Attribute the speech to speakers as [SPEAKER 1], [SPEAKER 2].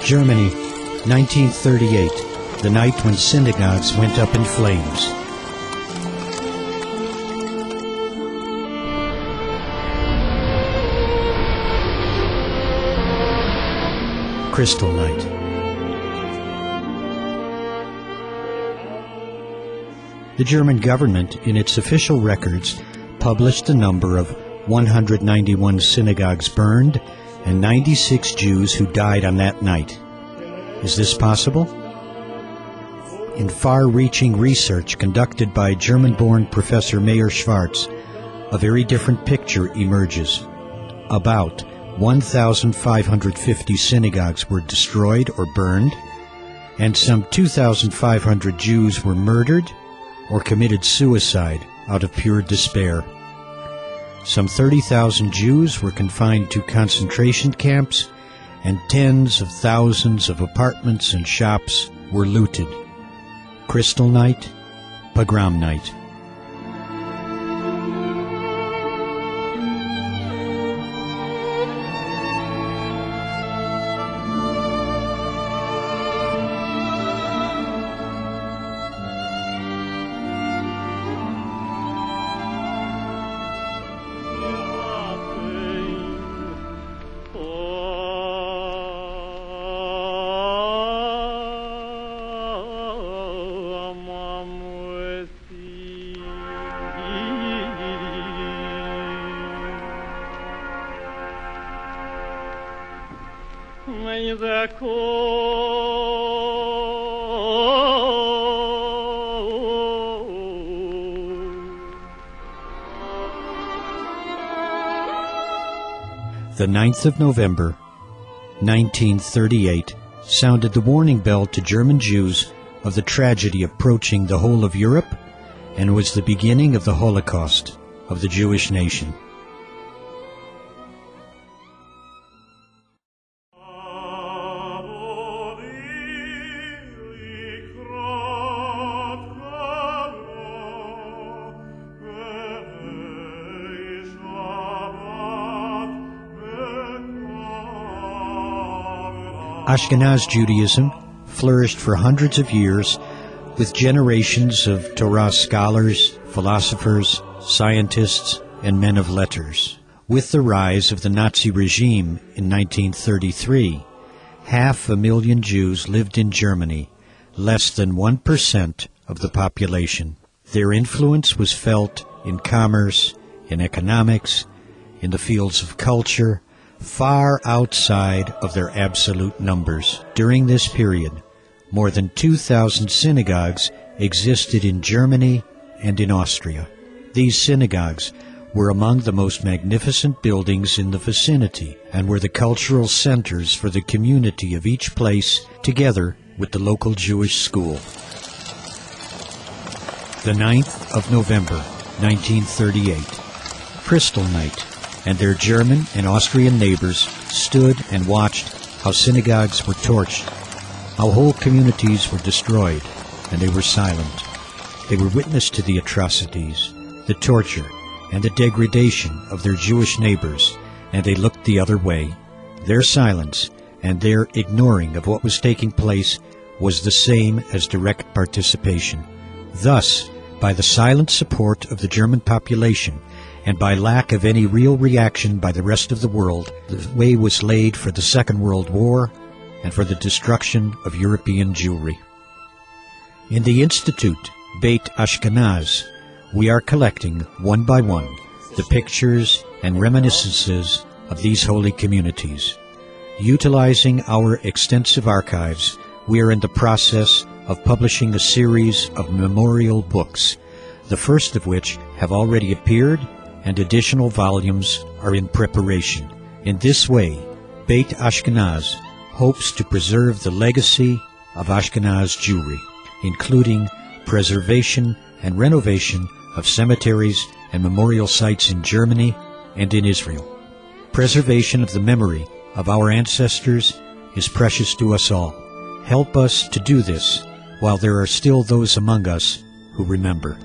[SPEAKER 1] Germany, 1938, the night when synagogues went up in flames. Kristallnacht. The German government, in its official records, published the number of 191 synagogues burned and 96 Jews who died on that night. Is this possible? In far-reaching research conducted by German-born Professor Meyer Schwartz, a very different picture emerges. About 1,550 synagogues were destroyed or burned, and some 2,500 Jews were murdered or committed suicide out of pure despair. Some 30,000 Jews were confined to concentration camps, and tens of thousands of apartments and shops were looted. Kristallnacht, pogrom night. The 9th of November, 1938, sounded the warning bell to German Jews of the tragedy approaching the whole of Europe, and was the beginning of the Holocaust of the Jewish nation. Ashkenaz Judaism flourished for hundreds of years with generations of Torah scholars, philosophers, scientists, and men of letters. With the rise of the Nazi regime in 1933, 500,000 Jews lived in Germany, less than 1% of the population. Their influence was felt in commerce, in economics, in the fields of culture, far outside of their absolute numbers. During this period, more than 2,000 synagogues existed in Germany and in Austria. These synagogues were among the most magnificent buildings in the vicinity and were the cultural centers for the community of each place, together with the local Jewish school. The 9th of November, 1938, Kristallnacht, and their German and Austrian neighbors stood and watched how synagogues were torched, how whole communities were destroyed, and they were silent. They were witness to the atrocities, the torture, and the degradation of their Jewish neighbors, and they looked the other way. Their silence and their ignoring of what was taking place was the same as direct participation. Thus, by the silent support of the German population, and by lack of any real reaction by the rest of the world, the way was laid for the Second World War and for the destruction of European Jewry. In the Institute, Beit Ashkenaz, we are collecting, one by one, the pictures and reminiscences of these holy communities. Utilizing our extensive archives, we are in the process of publishing a series of memorial books, the first of which have already appeared, and additional volumes are in preparation. In this way, Beit Ashkenaz hopes to preserve the legacy of Ashkenaz Jewry, including preservation and renovation of cemeteries and memorial sites in Germany and in Israel. Preservation of the memory of our ancestors is precious to us all. Help us to do this while there are still those among us who remember.